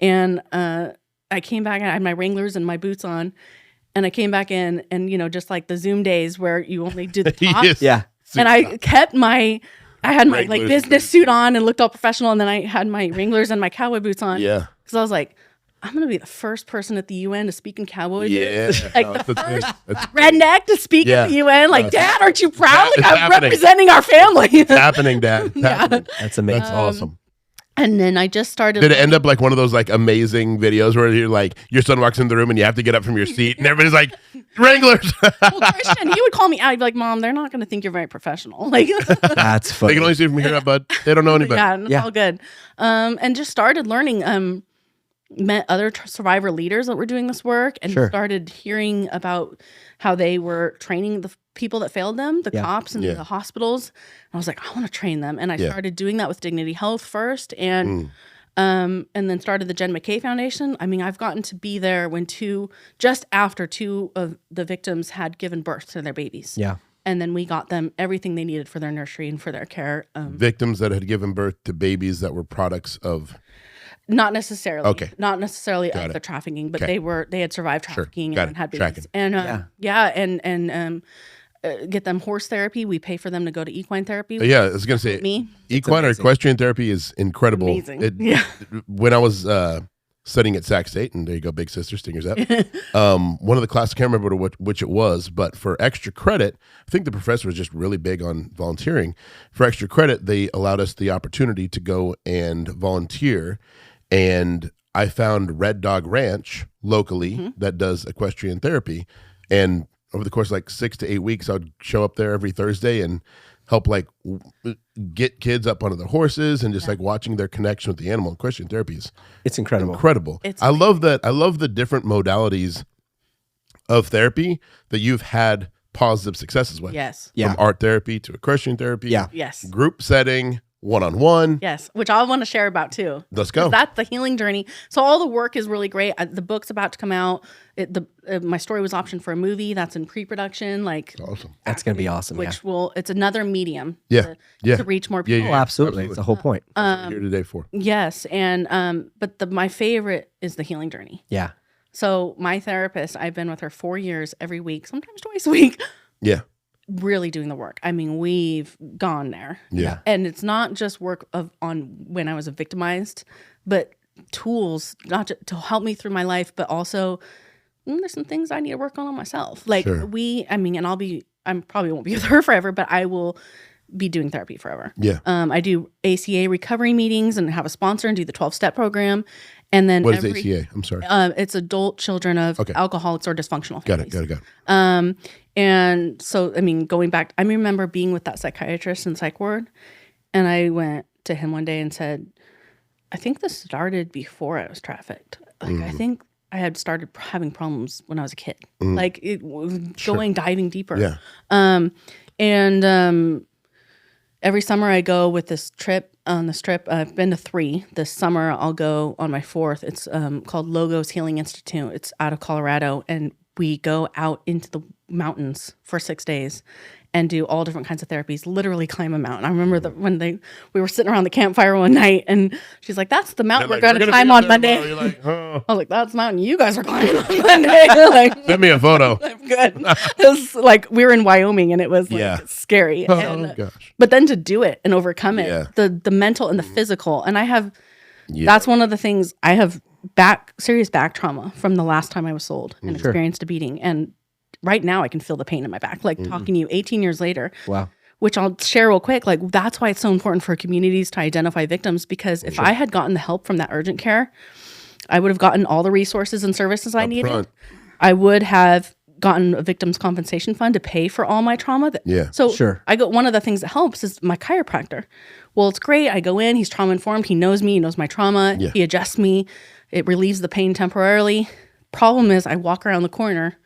and I I came back and I had my Wranglers and my boots on, and I came back in, and just like the Zoom days where you only do the top. Yes. Yeah. And I kept I had my Wranglers, business suit on and looked all professional, and then I had my Wranglers and my cowboy boots on. Yeah. Because I was like, I'm going to be the first person at the UN to speak in cowboy Yeah. boots. Like the first redneck to speak at the UN. Like, Dad, aren't you proud? Like, I'm representing our family. It's happening, Dad. It's happening. That's amazing. That's awesome. And then I just started. Did it end up like one of those like amazing videos where you're like, your son walks in the room and you have to get up from your seat and everybody's like, Wranglers. Well, Christian, he would call me out. He'd be like, Mom, they're not going to think you're very professional. Like, That's funny. They can only see from here, but they don't know anybody. yeah, and it's all good. And just started learning. Met other survivor leaders that were doing this work, and started hearing about how they were training the people that failed them, the cops and the hospitals. And I was like, I want to train them. And I started doing that with Dignity Health first, and then started the Jenna McKay Foundation. I mean, I've gotten to be there when just after two of the victims had given birth to their babies. Yeah. And then we got them everything they needed for their nursery and for their care. Victims that had given birth to babies that were products of... Not necessarily. Okay. Not necessarily of the trafficking, but they had survived trafficking and had babies. And and get them horse therapy. We pay for them to go to equine therapy. Yeah, I was gonna say equine or equestrian therapy is incredible. Amazing. When I was studying at Sac State, and there you go, big sister, stingers up. One of the classes, I can't remember which it was, but for extra credit, I think the professor was just really big on volunteering. For extra credit, they allowed us the opportunity to go and volunteer. And I found Red Dog Ranch locally that does equestrian therapy. And over the course of like 6 to 8 weeks, I would show up there every Thursday and help like get kids up onto their horses and just like watching their connection with the animal. Equestrian therapy is incredible. I love that. I love the different modalities of therapy that you've had positive successes with. Yes. From art therapy to equestrian therapy. Yeah. Yes. Group setting. One-on-one. Yes, which I want to share about too. Let's go. That's the healing journey. So all the work is really great. The book's about to come out. My story was optioned for a movie that's in pre-production. Like, awesome. That's going to be awesome. Which it's another medium. To reach more people. Oh, absolutely. It's the whole point. That's what we're here today for. Yes, and but my favorite is the healing journey. Yeah. So my therapist, I've been with her 4 years, every week, sometimes twice a week. Yeah. Really doing the work. I mean, we've gone there. Yeah. And it's not just work on when I was victimized, but tools not to help me through my life, but also there's some things I need to work on myself. Like and I probably won't be with her forever, but I will be doing therapy forever. Yeah. I do ACA recovery meetings and have a sponsor and do the 12-step program. And then what is ACA? I'm sorry. It's adult children of alcoholics or dysfunctional families. Got it. And so, I mean, going back, I remember being with that psychiatrist in psych ward, and I went to him one day and said, I think this started before I was trafficked. Like, I think I had started having problems when I was a kid. Like, diving deeper. Yeah. Every summer I go with this trip. On this trip, I've been to 3. This summer I'll go on my 4th. It's called Logos Healing Institute. It's out of Colorado, and we go out into the mountains for 6 days and do all different kinds of therapies, literally climb a mountain. I remember when we were sitting around the campfire one night, and she's like, that's the mountain we're going to climb on Monday. You're like, oh. I was like, that's the mountain you guys are climbing on Monday. Like, send me a photo. I'm good. It was like, we were in Wyoming, and it was like scary. Gosh. But then to do it and overcome it, the mental and the physical. And I have, that's one of the things, I have serious back trauma from the last time I was sold and experienced a beating. And right now I can feel the pain in my back, like talking to you 18 years later. Wow. Which I'll share real quick. Like, that's why it's so important for communities to identify victims, because if I had gotten the help from that urgent care, I would have gotten all the resources and services I needed. I would have gotten a victim's compensation fund to pay for all my trauma. One of the things that helps is my chiropractor. Well, it's great. I go in, he's trauma informed. He knows me. He knows my trauma. Yeah. He adjusts me. It relieves the pain temporarily. Problem is, I walk around the corner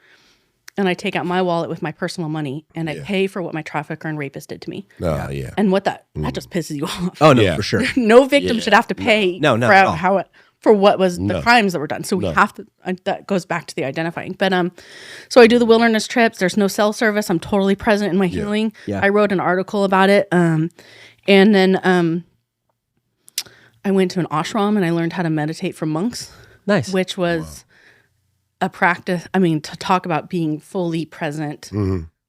and I take out my wallet with my personal money and I pay for what my trafficker and rapist did to me. And what that just pisses you off. Oh, no, for sure. No victim should have to pay for what was the crimes that were done. So we have to, that goes back to the identifying. But so I do the wilderness trips. There's no cell service. I'm totally present in my healing. Yeah. I wrote an article about it. And then I went to an ashram and I learned how to meditate from monks, Nice. Which was a practice. I mean, to talk about being fully present,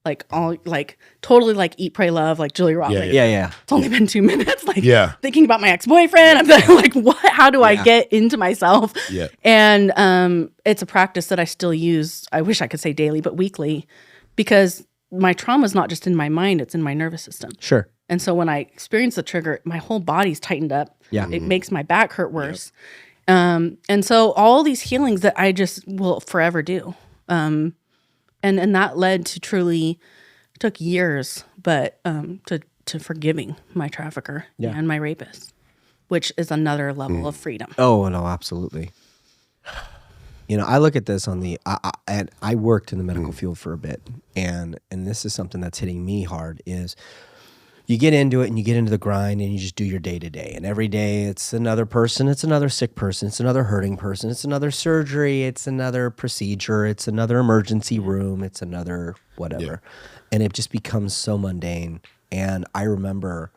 like all, like totally like Eat, Pray, Love, like Julia Roberts. Yeah. It's only been 2 minutes. Like thinking about my ex-boyfriend. I'm like, what? How do I get into myself? Yeah. And it's a practice that I still use. I wish I could say daily, but weekly, because my trauma is not just in my mind; it's in my nervous system. Sure. And so when I experience the trigger, my whole body's tightened up. Yeah. It makes my back hurt worse. And so all these healings that I just will forever do. And that led to truly, took years, but to forgiving my trafficker and my rapist, which is another level of freedom. Oh, no, absolutely. I look at this on and I worked in the medical field for a bit, and this is something that's hitting me hard is you get into it and you get into the grind and you just do your day to day. And every day it's another person, it's another sick person, it's another hurting person, it's another surgery, it's another procedure, it's another emergency room, it's another whatever. And it just becomes so mundane. And I remember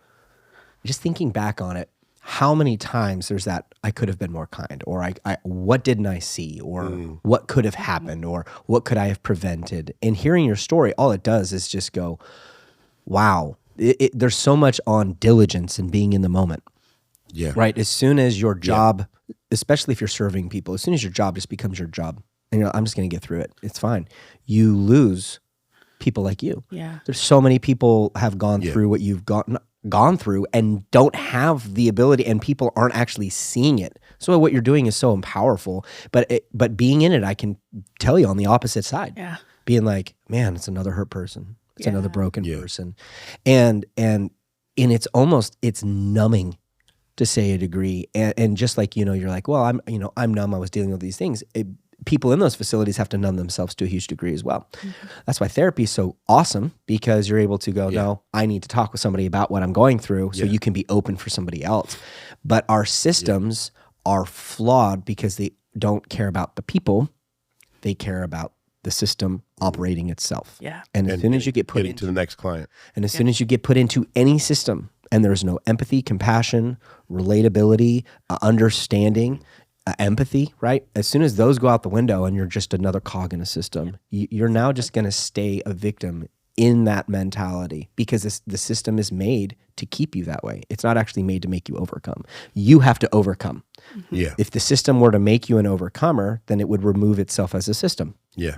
just thinking back on it, how many times there's that I could have been more kind, or I what didn't I see, or what could have happened, or what could I have prevented? And hearing your story, all it does is just go, wow. There's so much on diligence and being in the moment. Yeah. Right. As soon as your job, especially if you're serving people, as soon as your job just becomes your job, and you're like, I'm just going to get through it. It's fine. You lose people like you. Yeah. There's so many people have gone through what you've gone through and don't have the ability, and people aren't actually seeing it. So what you're doing is so powerful. But being in it, I can tell you on the opposite side. Yeah. Being like, man, it's another hurt person. It's another broken person. And it's almost, it's numbing to say a degree. And just like, you're like, well, I'm numb. I was dealing with these things. People in those facilities have to numb themselves to a huge degree as well. That's why therapy is so awesome, because you're able to go, no, I need to talk with somebody about what I'm going through, so you can be open for somebody else. But our systems are flawed because they don't care about the people. They care about the system operating itself. Yeah. And as soon as you get put into the next client, and as soon as you get put into any system, and there's no empathy, compassion, relatability, understanding, empathy, right? As soon as those go out the window and you're just another cog in a system, you're now just going to stay a victim in that mentality, because the system is made to keep you that way. It's not actually made to make you overcome. You have to overcome. Yeah. If the system were to make you an overcomer, then it would remove itself as a system. Yeah.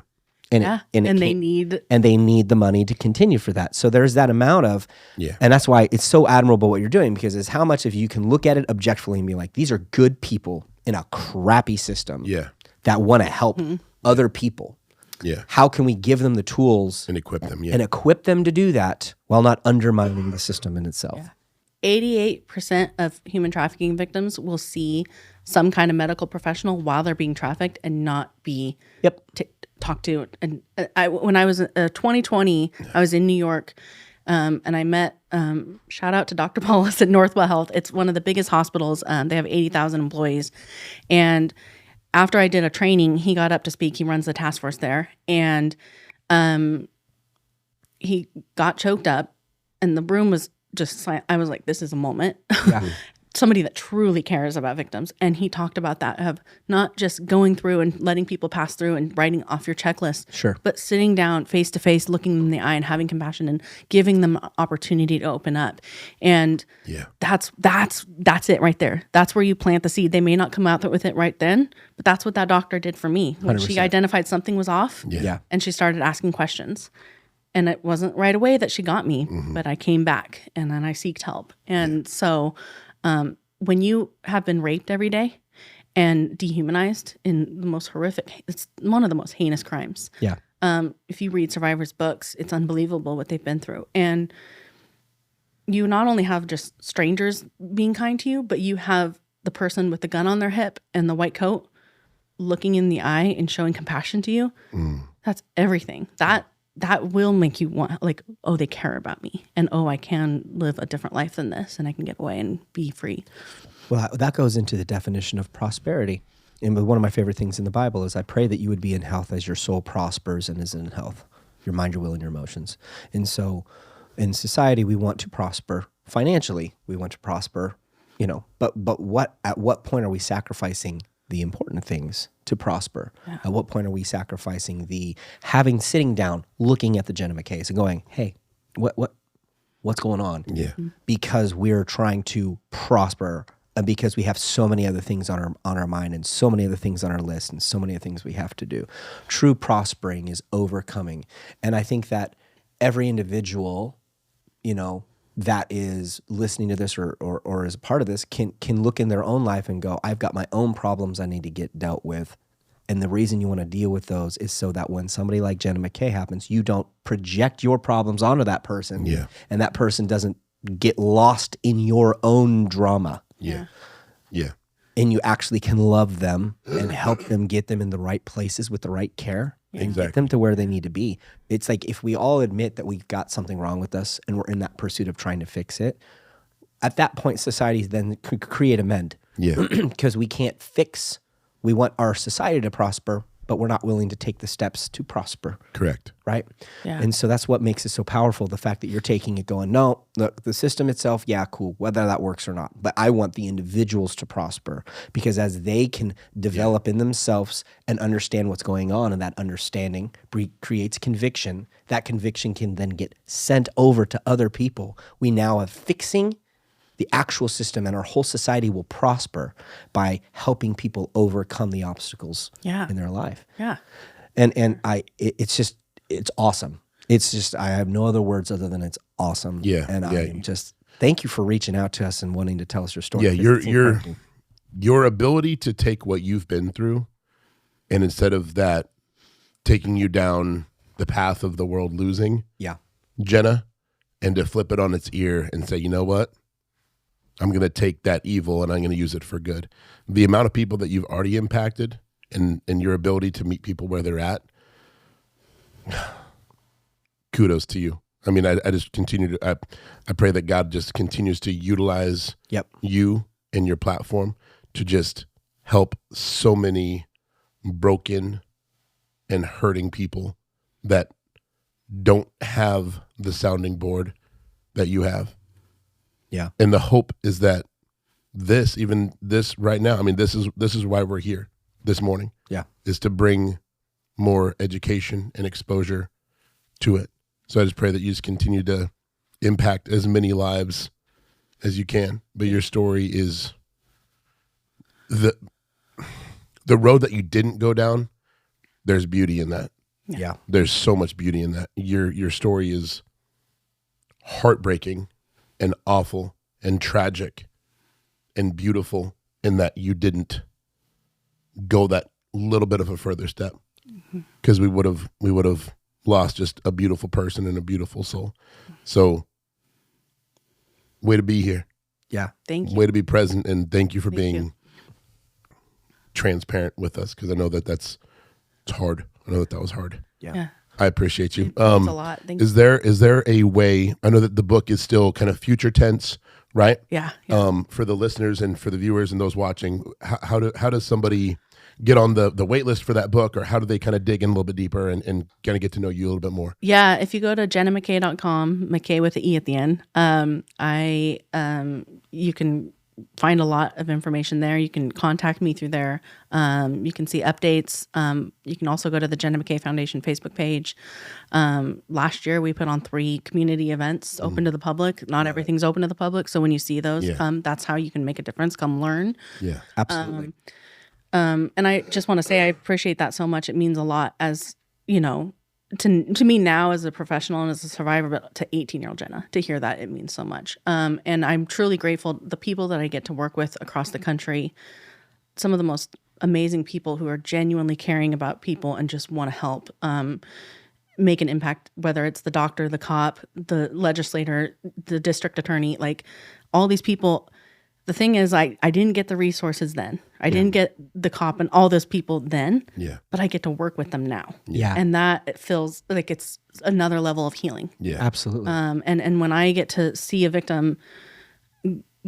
And they need the money to continue for that. So there's that amount of, and that's why it's so admirable what you're doing, because it's how much of you can look at it objectively and be like, these are good people in a crappy system that want to help other people. Yeah. How can we give them the tools and equip them? And equip them to do that while not undermining the system in itself? 88% of human trafficking victims will see some kind of medical professional while they're being trafficked and not be talked to. And when I was 2020, I was in New York, and I met, shout out to Dr. Paulus at Northwell Health. It's one of the biggest hospitals. They have 80,000 employees. And after I did a training, he got up to speak. He runs the task force there. And he got choked up, and the room was just, I was like, this is a moment. Yeah. Somebody that truly cares about victims. And he talked about that, of not just going through and letting people pass through and writing off your checklist, but sitting down face to face, looking them in the eye and having compassion and giving them opportunity to open up. And that's it right there. That's where you plant the seed. They may not come out with it right then, but that's what that doctor did for me. When 100%. She identified something was off, and she started asking questions. And it wasn't right away that she got me, but I came back and then I seeked help. And so when you have been raped every day and dehumanized in the most horrific, it's one of the most heinous crimes. Yeah. If you read survivors' books, it's unbelievable what they've been through. And you not only have just strangers being kind to you, but you have the person with the gun on their hip and the white coat looking in the eye and showing compassion to you. That's everything. That will make you want, like, oh, they care about me, and oh, I can live a different life than this, and I can get away and be free. Well, that goes into the definition of prosperity. And one of my favorite things in the Bible is, I pray that you would be in health as your soul prospers and is in health, your mind, your will, and your emotions. And so in society, we want to prosper financially. We want to prosper, but at what point are we sacrificing the important things to prosper? Yeah. At what point are we sacrificing the sitting down, looking at the Jenna McKay's and going, hey, what's going on? Yeah. Because we're trying to prosper and because we have so many other things on our mind and so many other things on our list and so many other things we have to do. True prospering is overcoming. And I think that every individual, that is listening to this or is a part of this can look in their own life and go, I've got my own problems I need to get dealt with. And the reason you want to deal with those is so that when somebody like Jenna McKay happens, you don't project your problems onto that person. Yeah. And that person doesn't get lost in your own drama. Yeah. Yeah. And you actually can love them and help them get them in the right places with the right care. And get them to where they need to be. It's like if we all admit that we've got something wrong with us and we're in that pursuit of trying to fix it, at that point, society then could create amend. Yeah. Because we can't fix, we want our society to prosper, but we're not willing to take the steps to prosper. Correct. Right? Yeah. And so that's what makes it so powerful, the fact that you're taking it going, no, look, the system itself, yeah, cool, whether that works or not. But I want the individuals to prosper because as they can develop in themselves and understand what's going on, and that understanding creates conviction, that conviction can then get sent over to other people. We now are fixing the actual system, and our whole society will prosper by helping people overcome the obstacles in their life. Yeah. And it's awesome. It's just, I have no other words other than it's awesome. Yeah. And I am just, thank you for reaching out to us and wanting to tell us your story. Yeah. Your ability to take what you've been through and instead of that taking you down the path of the world losing. Yeah. Jenna, and to flip it on its ear and say, you know what? I'm going to take that evil and I'm going to use it for good. The amount of people that you've already impacted and your ability to meet people where they're at, kudos to you. I mean, I just continue to, I pray that God just continues to utilize you and your platform to just help so many broken and hurting people that don't have the sounding board that you have. Yeah. And the hope is that this right now, I mean, this is why we're here this morning. Yeah. Is to bring more education and exposure to it. So I just pray that you just continue to impact as many lives as you can. But your story is the road that you didn't go down. There's beauty in that. Yeah. There's so much beauty in that. Your story is heartbreaking and awful and tragic and beautiful in that you didn't go that little bit of a further step, because we would have lost just a beautiful person and a beautiful soul. So way to be here. Yeah. Thank you. Way to be present, and thank you for being transparent with us, because I know that it's hard. I know that was hard. Yeah. I appreciate you. It's a lot. Thank you. Is there a way? I know that the book is still kind of future tense, right? Yeah. For the listeners and for the viewers and those watching, how does somebody get on the wait list for that book, or how do they kind of dig in a little bit deeper and kind of get to know you a little bit more? Yeah. If you go to JennaMcKay.com, McKay with an E at the end, you can find a lot of information there. You can contact me through there. You can see updates. You can also go to the Jenna McKay Foundation Facebook page. Last year, we put on 3 community events open to the public. Not everything's open to the public. So when you see those, that's how you can make a difference. Come learn. Yeah, Absolutely. And I just want to say I appreciate that so much. It means a lot, as you know, to me now as a professional and as a survivor, but to 18-year-old Jenna, to hear that, it means so much. And I'm truly grateful. The people that I get to work with across the country, some of the most amazing people who are genuinely caring about people and just want to help make an impact, whether it's the doctor, the cop, the legislator, the district attorney, like all these people. The thing is, I didn't get the resources then. I didn't get the cop and all those people then, but I get to work with them now. Yeah. And that it feels like it's another level of healing. Yeah, Absolutely. And when I get to see a victim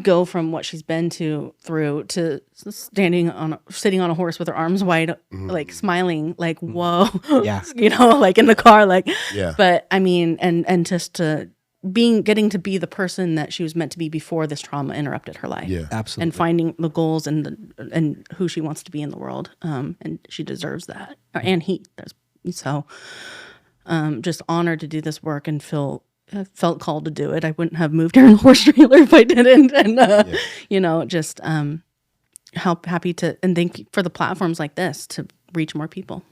go from what she's been through to sitting on a horse with her arms wide, like smiling, like, whoa, Yeah. you know, like in the car, like, Yeah. but I mean, and just to getting to be the person that she was meant to be before this trauma interrupted her life. Yeah, absolutely. And finding the goals and who she wants to be in the world. And she deserves that. And just honored to do this work and felt called to do it. I wouldn't have moved here in the horse trailer if I didn't. And, just happy to, and thank you for the platforms like this to reach more people.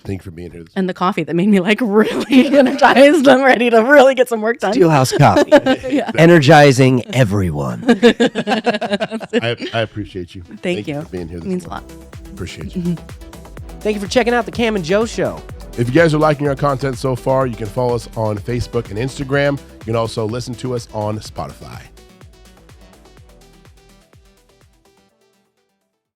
Thank you for being here. And the coffee that made me like really energized. I'm ready to really get some work done. Steelhouse Coffee. Energizing everyone. I appreciate you. Thank you for being here. It means a lot. Appreciate you. Thank you for checking out the Cam and Joe Show. If you guys are liking our content so far, you can follow us on Facebook and Instagram. You can also listen to us on Spotify.